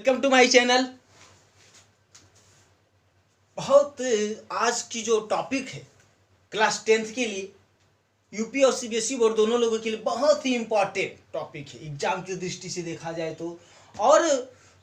Welcome to my channel. बहुत आज की जो टॉपिक है क्लास 10th के लिए यूपी और सीबीएसई बोर्ड दोनों लोगों के लिए बहुत ही इम्पोर्टेंट टॉपिक है एग्जाम की दृष्टि से देखा जाए तो। और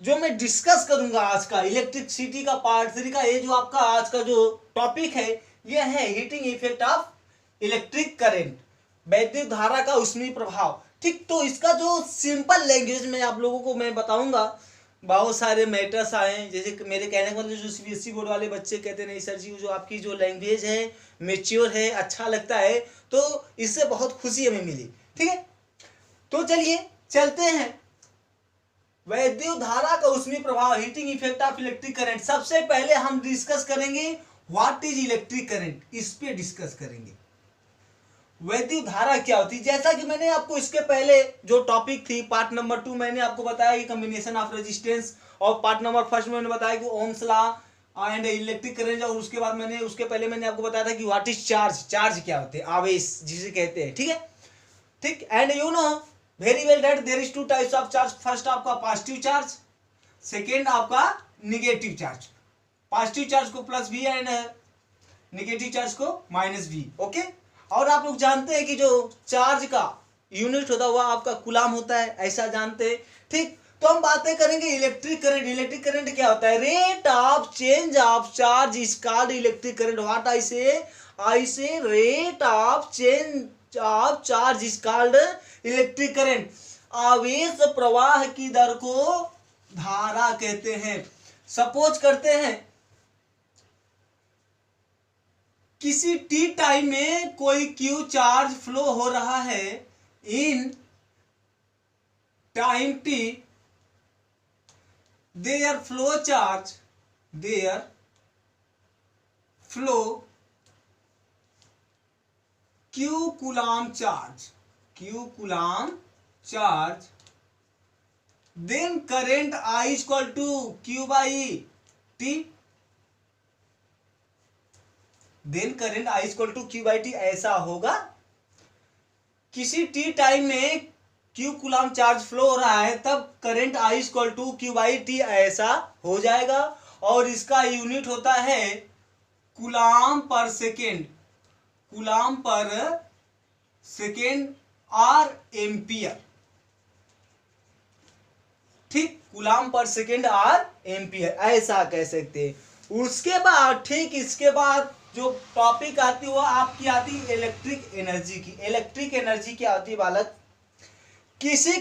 जो मैं डिस्कस करूंगा आज का इलेक्ट्रिसिटी का पार्ट 3 का, ये जो आपका आज का जो टॉपिक है यह है heating effect of electric current, वैद्युत धारा का ऊष्मीय प्रभाव। ठीक, तो इसका जो सिंपल लैंग्वेज में आप लोगों को मैं बताऊंगा। बहुत सारे मैटर्स आए हैं, जैसे मेरे कहने का मतलब जो सीबीएसई बोर्ड वाले बच्चे कहते नहीं सर जी जो आपकी जो लैंग्वेज है मेच्योर है, अच्छा लगता है, तो इससे बहुत खुशी हमें मिली। ठीक है, तो चलिए चलते हैं। वैद्युत धारा का ऊष्मीय प्रभाव, heating effect of electric current. सबसे पहले हम डिस्कस करेंगे व्हाट इज इलेक्ट्रिक करंट, इस पे डिस्कस करेंगे वैद्युत धारा क्या होती है। जैसा कि मैंने आपको इसके पहले जो टॉपिक थी पार्ट नंबर 2 मैंने आपको बताया कि कॉम्बिनेशन ऑफ रेजिस्टेंस, और पार्ट नंबर 1 में मैंने बताया कि Ohm's law and electric current, और उसके पहले मैंने आपको बताया था कि व्हाट इज चार्ज, चार्ज क्या होते हैं, आवेश जिसे कहते हैं। ठीक है, ठीक, and you know very well that there is 2 types of charge. First आपका पॉजिटिव चार्ज, सेकेंड आपका निगेटिव चार्ज। पॉजिटिव चार्ज को plus V and negative charge को माइनस वी। ओके, और आप लोग जानते हैं कि जो चार्ज का यूनिट होता है वह आपका कूलाम होता है, ऐसा जानते हैं। ठीक, तो हम बातें करेंगे इलेक्ट्रिक करंट। इलेक्ट्रिक करंट क्या होता है? Rate of change of charge is called electric current. What I say rate of change of charge is called electric current. आवेश प्रवाह की दर को धारा कहते हैं। सपोज करते हैं किसी टी टाइम में कोई क्यू चार्ज फ्लो हो रहा है in time T, there flow charge, there flow Q coulomb charge, Q coulomb charge, then current I equal to Q by T, then current I equal to Q by T. ऐसा होगा किसी T time में Q coulomb charge flow हो रहा है तब current I equal to Q by T ऐसा हो जाएगा, और इसका यूनिट होता है कूलाम पर सेकेंड, कूलाम पर सेकेंड आर एम्पियर। ठीक, कूलाम पर सेकेंड आर एम्पियर ऐसा कह सकते हैं। उसके बाद ठीक इसके बाद जो टॉपिक आती है वो आपकी आती है इलेक्ट्रिक एनर्जी की। इलेक्ट्रिक एनर्जी क्या होती है बालक? किसी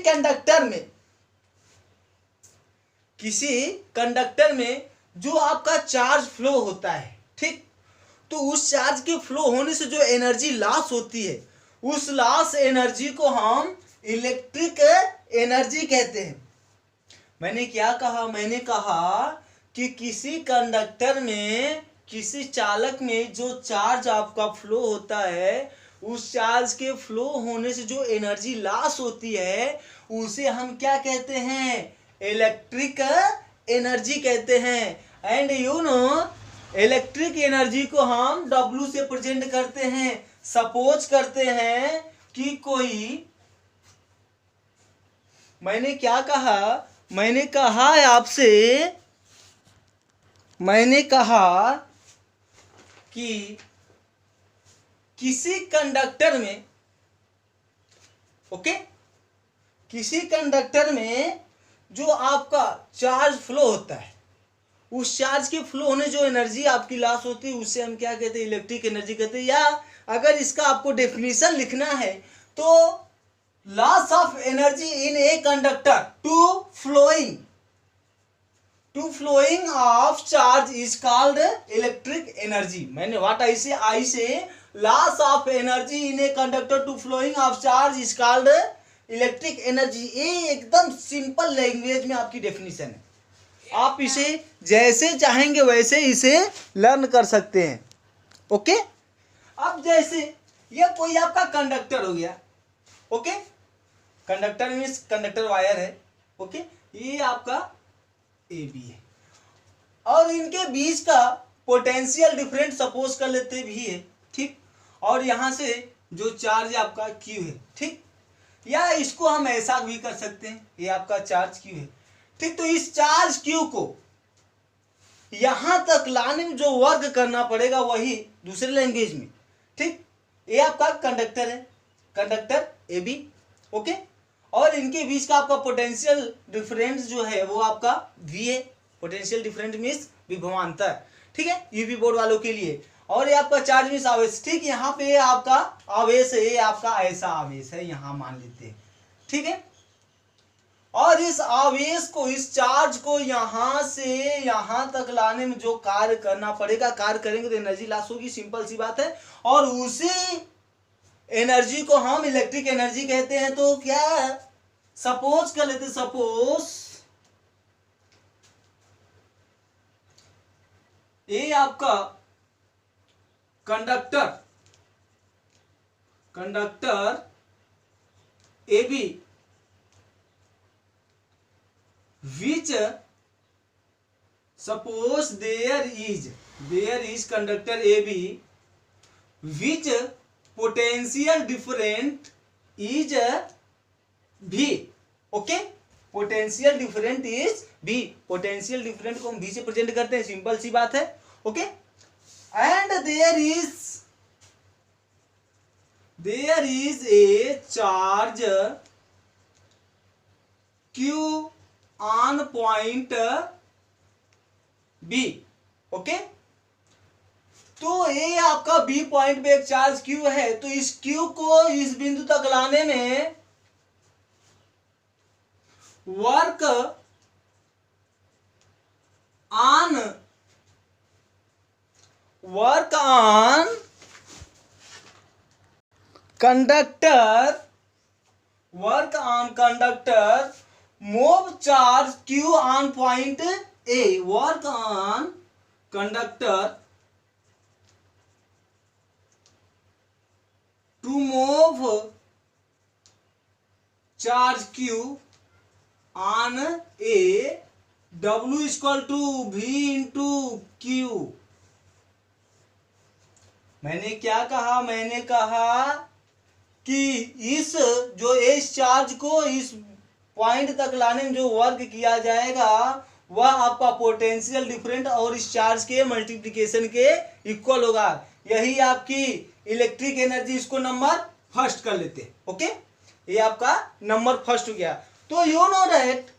कंडक्टर में जो आपका चार्ज फ्लो होता है, ठीक, तो उस चार्ज के फ्लो होने से जो एनर्जी लॉस होती है उस लॉस एनर्जी को हम इलेक्ट्रिक एनर्जी कहते हैं। मैंने क्या कहा? मैंने कहा कि किसी कंडक्टर में, किसी चालक में जो चार्ज आपका फ्लो होता है उस चार्ज के फ्लो होने से जो एनर्जी लॉस होती है उसे हम क्या कहते हैं? इलेक्ट्रिक एनर्जी कहते हैं। And you no electric energy को हम W से प्रेजेंट करते हैं। सपोज करते हैं कि कोई, मैंने क्या कहा? मैंने कहा है आपसे, मैंने कहा कि किसी कंडक्टर में, ओके, किसी कंडक्टर में जो आपका चार्ज फ्लो होता है उस चार्ज के फ्लो होने जो एनर्जी आपकी लॉस होती है उसे हम क्या कहते हैं? इलेक्ट्रिक एनर्जी कहते हैं। या अगर इसका आपको डेफिनेशन लिखना है तो loss of energy in a conductor to flowing of charge is called electric energy. मैंने what I say loss of energy in a conductor to flowing of charge is called electric energy. ये एकदम simple language में आपकी definition है। आप इसे जैसे चाहेंगे वैसे इसे लर्न कर सकते हैं। ओके, अब जैसे ये कोई आपका कंडक्टर हो गया, okay, conductor means conductor wire है, ओके, ये आपका ए बी है और इनके बीच का पोटेंशियल डिफरेंस सपोज कर लेते भी है, ठीक, और यहां से जो चार्ज आपका क्यू है, ठीक, या इसको हम ऐसा भी कर सकते हैं, ये आपका चार्ज क्यू है, ठीक। तो इस चार्ज क्यू को यहां तक लाने में जो वर्क करना पड़ेगा वही दूसरे लैंग्वेज में, ठीक। ये आपका कंडक्टर है, कंडक्टर ए बी, ओके। और इनके बीच का आपका पोटेंशियल डिफरेंस जो है वो आपका वी है। पोटेंशियल डिफरेंस मीन्स विभवांतर, ठीक है, यूपी बोर्ड वालों के लिए। और ये आपका चार्ज मीन्स आवेश, ठीक। यहाँ पे आपका आवेश है, ये आपका ऐसा आवेश है, यहाँ मान लेते हैं, ठीक है। और इस आवेश को, इस चार्ज को यहां से यहां तक लाने में जो कार्य करना पड़ेगा, कार्य करेंगे तो एनर्जी लॉस होगी, सिंपल सी बात है। और उसी एनर्जी को हम इलेक्ट्रिक एनर्जी कहते हैं। तो क्या सपोज कर लेते, सपोज ये आपका conductor A B which suppose there is conductor AB which potential difference is V, okay, potential difference is V, potential difference को हम V से प्रेजेंट करते हैं, सिंपल सी बात है, okay. and there is a charge Q on point B, okay. तो ये आपका बी पॉइंट पे एक चार्ज क्यू है, तो इस क्यू को इस बिंदु तक लाने में work on conductor move charge q on point A, work on conductor to move charge q on A, W equal to V into Q। मैंने क्या कहा, मैंने कहा कि इस जो इस चार्ज को इस पॉइंट तक लाने में जो वर्क किया जाएगा वह आपका पोटेंशियल डिफरेंट और इस चार्ज के मल्टीप्लिकेशन के इक्वल होगा। यही आपकी इलेक्ट्रिक एनर्जी, इसको नंबर फर्स्ट कर लेते हैं, ओके। ये आपका नंबर फर्स्ट हो गया। तो you know that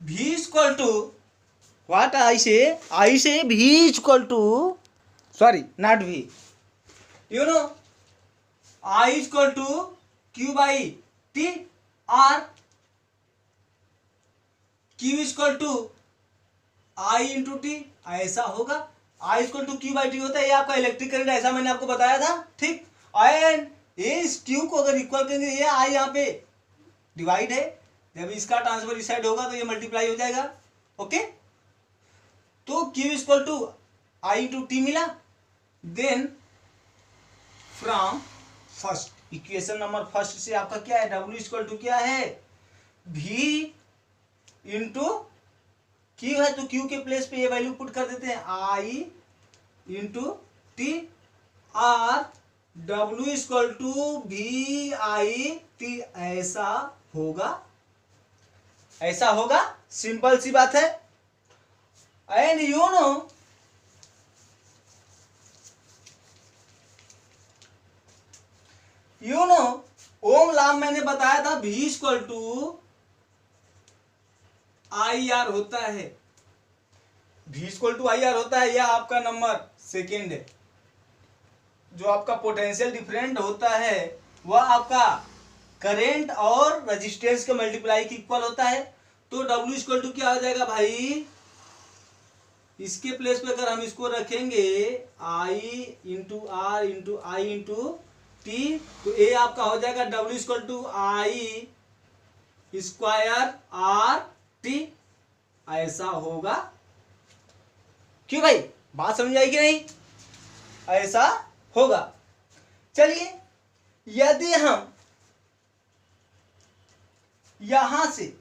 V equal to what I say V equal to, sorry, not V, you know, I equal to Q by T or Q equal to I into T, ऐसा होगा। I equal to Q by T होता है, ये आपका electric current, ऐसा मैंने आपको बताया था, ठीक। एंड ये इस Q को अगर इक्वल करेंगे, ये I यहाँ पे डिवाइड है, जब इसका ट्रांसफर इस साइड होगा तो ये मल्टीप्लाई हो जाएगा, ओके। तो Q equal to I into T मिला। Then from first equation number first से आपका क्या है, W इक्वल टू क्या है, V इंटू Q है, तो Q के प्लेस पे ये वैल्यू पुट कर देते हैं, I इंटू टी, और W इक्वल टू VI, ऐसा होगा, ऐसा होगा, सिंपल सी बात है। And you know ohm law मैंने बताया था, V इक्वल टू IR होता है, V इक्वल टू IR होता है। यह आपका नंबर सेकेंड है। जो आपका पोटेंशियल डिफरेंट होता है वह आपका करंट और रेजिस्टेंस के मल्टीप्लाई की इक्वल होता है। तो W इक्वल टू क्या हो जाएगा भाई, इसके प्लेस पे अगर हम इसको रखेंगे I into R into I into T, तो ये आपका हो जाएगा W equal to I square R T, ऐसा होगा। क्यों भाई, बात समझ आई कि नहीं, ऐसा होगा। चलिए, यदि हम यहां से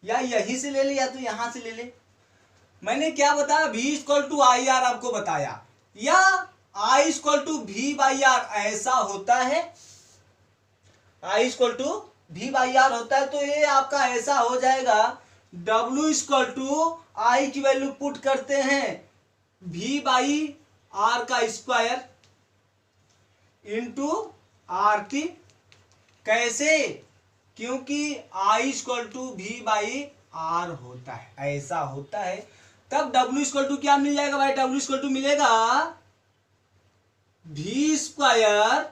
या यहीं से ले ले या तो यहां से ले ले, मैंने क्या बताया, V इक्वल टू IR आपको बताया, या I equal to V by R ऐसा होता है, I equal to V by R होता है। तो ये आपका ऐसा हो जाएगा, W इक्वल टू आई की वैल्यू पुट करते हैं V बाई आर का स्क्वायर इंटू आर की। कैसे? क्योंकि I equal to V by R होता है, ऐसा होता है। तब W इक्वल टू क्या मिल जाएगा भाई? W इक्वल टू मिलेगा V square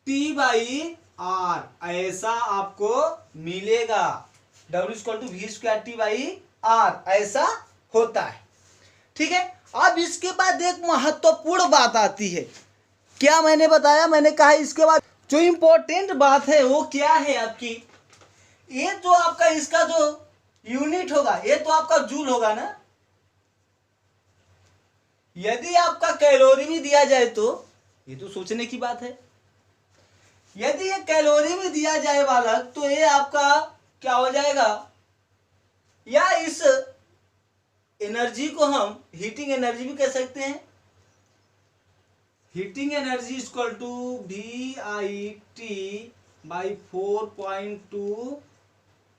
T by R, ऐसा आपको मिलेगा। W equal to V square T by R ऐसा होता है। ठीक है, अब इसके बाद एक महत्वपूर्ण बात आती है। क्या मैंने बताया? मैंने कहा इसके बाद जो इंपॉर्टेंट बात है वो क्या है आपकी, ये जो आपका इसका जो यूनिट होगा ये तो आपका जूल होगा ना। यदि आपका कैलोरी में दिया जाए तो ये तो सोचने की बात है, यदि ये कैलोरी में दिया जाए बालक तो ये आपका क्या हो जाएगा, या इस एनर्जी को हम हीटिंग एनर्जी भी कह सकते हैं। Heating energy equal to V I T by 4.2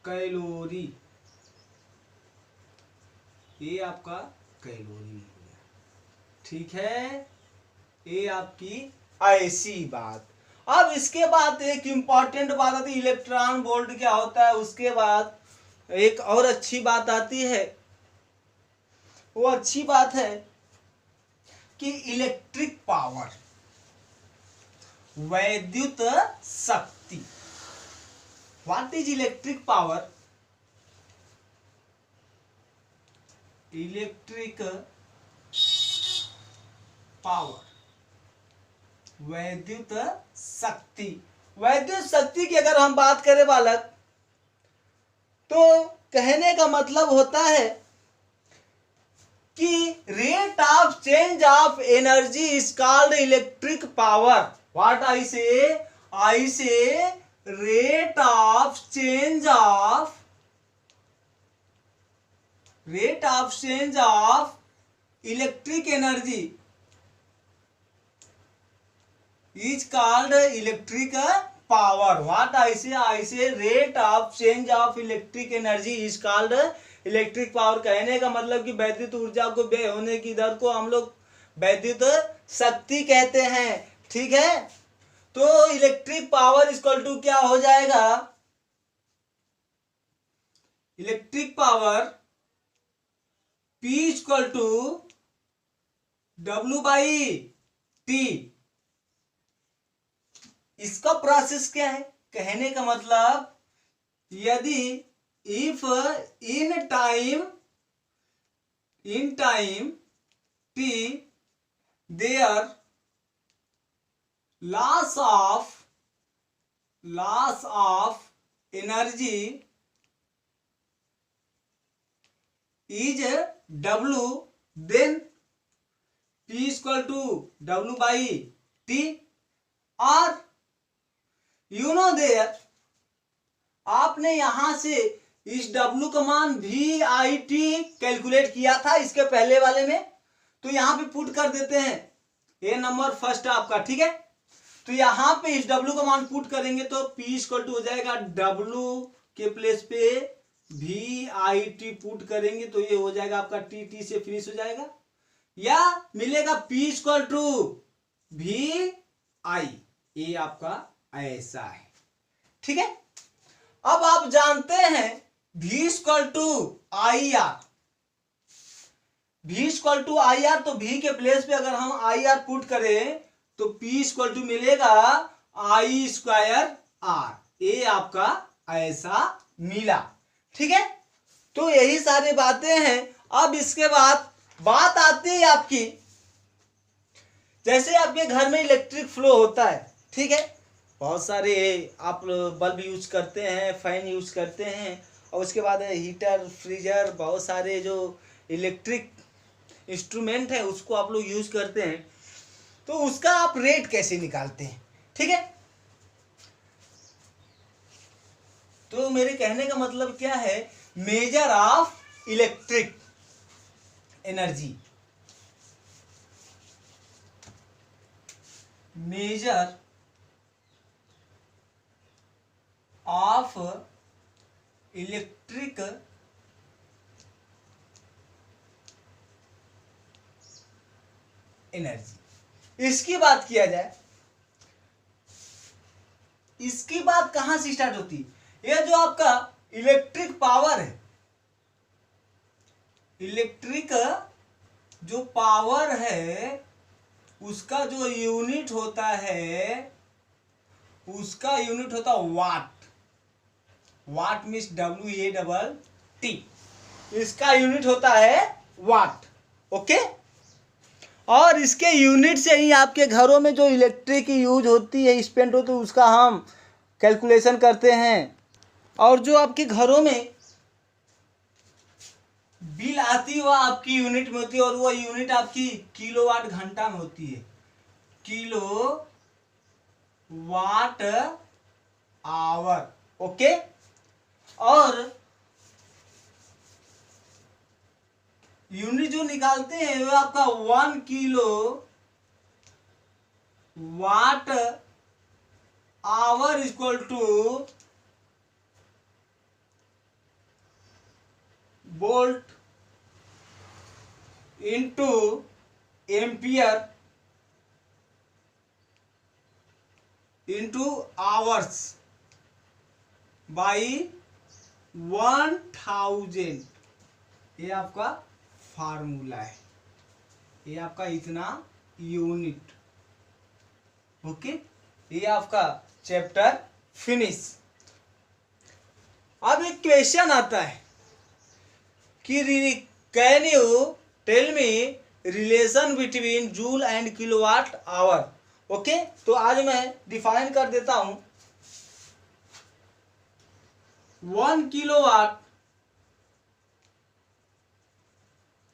calorie, ये आपका कैलोरी हो गया। ठीक है, ये आपकी ऐसी बात। अब इसके बाद एक इंपॉर्टेंट बात आती है, इलेक्ट्रॉन वोल्ट क्या होता है। उसके बाद एक और अच्छी बात आती है, वो अच्छी बात है कि इलेक्ट्रिक पावर, वैद्युत शक्ति। What is electric power? Electric power, वैद्युत शक्ति। वैद्युत शक्ति की अगर हम बात करें बालक, तो कहने का मतलब होता है कि rate of change of energy is called electric power. What I say rate of change of electric energy is called electric power. What I say rate of change of electric energy is called electric power. कहने का मतलब कि वैद्युत ऊर्जा को व्यय होने की दर को हम लोग वैद्युत शक्ति कहते हैं। ठीक है, तो इलेक्ट्रिक पावर इक्वल टू क्या हो जाएगा, electric power P equal to W by T. इसका प्रोसेस क्या है? कहने का मतलब यदि if in time t there loss of energy is W, then P is equal to W by T, और you know there आपने यहां से इस W का मान VIT कैलकुलेट किया था इसके पहले वाले में, तो यहां पे पुट कर देते हैं, ये नंबर फर्स्ट आपका। ठीक है, तो यहां पे इस W का मान पुट करेंगे तो P इक्वल टू हो जाएगा W के प्लेस पे VIT पुट करेंगे तो ये हो जाएगा आपका T से फिनिश हो जाएगा, या मिलेगा P इक्वल टू VI। ये आपका ऐसा है। ठीक है, अब आप जानते हैं V equal to I R, V equal to I R, तो V के प्लेस पे अगर हम आई आर पुट करें तो P इक्वल टू मिलेगा आई स्क्वायर आर। ये आपका ऐसा मिला। ठीक है, तो यही सारी बातें हैं। अब इसके बाद बात आती है आपकी, जैसे आपके घर में इलेक्ट्रिक फ्लो होता है, ठीक है, बहुत सारे आप बल्ब यूज करते हैं, फैन यूज करते हैं, और उसके बाद हीटर, फ्रीजर, बहुत सारे जो इलेक्ट्रिक इंस्ट्रूमेंट है उसको आप लोग यूज करते हैं, तो उसका आप रेट कैसे निकालते हैं? ठीक है, तो मेरे कहने का मतलब क्या है, measure of electric energy, measure of electric energy. इसकी बात किया जाए, इसकी बात कहां से स्टार्ट होती है? ये जो आपका इलेक्ट्रिक पावर है, इलेक्ट्रिक जो पावर है उसका जो यूनिट होता है, उसका यूनिट होता है वाट। वाट मीन्स WATT, इसका यूनिट होता है वाट। ओके, और इसके यूनिट से ही आपके घरों में जो इलेक्ट्रिक यूज होती है, स्पेंड होती है, उसका हम कैलकुलेशन करते हैं। और जो आपके घरों में बिल आती है वह आपकी यूनिट में होती है, और वो यूनिट आपकी किलोवाट घंटा में होती है, किलो वाट आवर। ओके, और यूनिट जो निकालते हैं वो आपका 1 kilo watt hour equal to volt into ampere into hours by 1000। ये आपका फार्मूला है, ये आपका इतना यूनिट। ओके, ये आपका चैप्टर फिनिश। अब एक क्वेश्चन आता है कि can you tell me relation between joule and kilowatt hour. Okay, तो आज मैं डिफाइन कर देता हूं। 1 kilowatt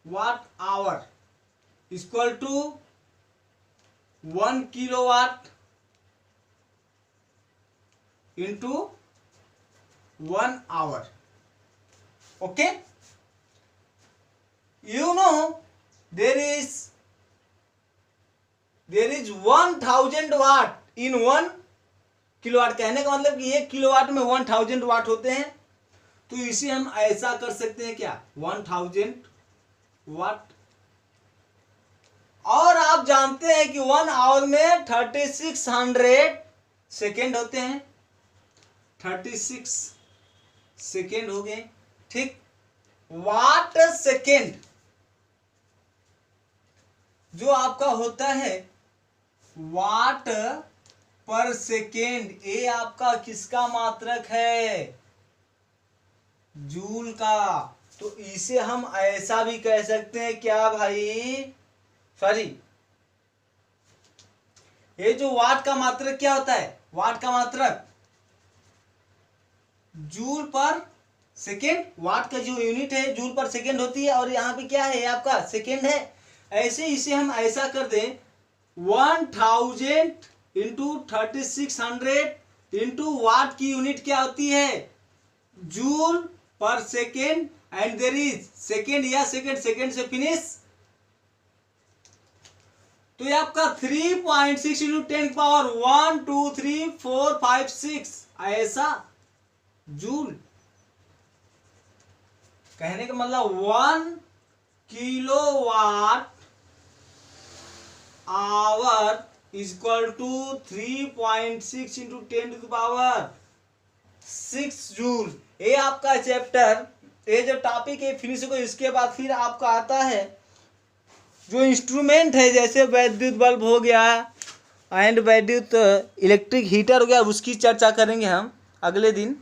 watt hour equal to 1 kilowatt into 1 hour. Okay, you know there is 1000 watt in 1 kilowatt. कहने का मतलब कि 1 किलोवाट में 1000 वाट होते हैं। तो इसे हम ऐसा कर सकते हैं क्या, 1000 वाट। और आप जानते हैं कि 1 आवर में 3600 सेकेंड होते हैं, 36 सेकेंड हो गए। ठीक, वाट सेकेंड जो आपका होता है वाट पर सेकेंड, ये आपका किसका मात्रक है, जूल का। तो इसे हम ऐसा भी कह सकते हैं क्या भाई, सॉरी, ये जो वाट का मात्रक क्या होता है, वाट का मात्रक जूल पर सेकेंड, वाट का जो यूनिट है जूल पर सेकेंड होती है, और यहाँ पे क्या है आपका सेकेंड है। ऐसे इसे हम ऐसा कर दें 1000 इंटू 3600 इंटू वाट की यूनिट क्या होती है, जूल पर second, and there is second या सेकेंड से फिनिश। तो ये आपका 3.6 इंटू 10 पावर 1 2 3 4 5 6 ऐसा जूल। कहने का मतलब 1 kilowatt hour equal to 3.6 into 10 to the power 6 joule. ये आपका चैप्टर, ये जो टॉपिक है फिनिश को। इसके बाद फिर आपका आता है जो इंस्ट्रूमेंट है, जैसे वैद्युत बल्ब हो गया एंड वैद्युत इलेक्ट्रिक हीटर हो गया, उसकी चर्चा करेंगे हम अगले दिन।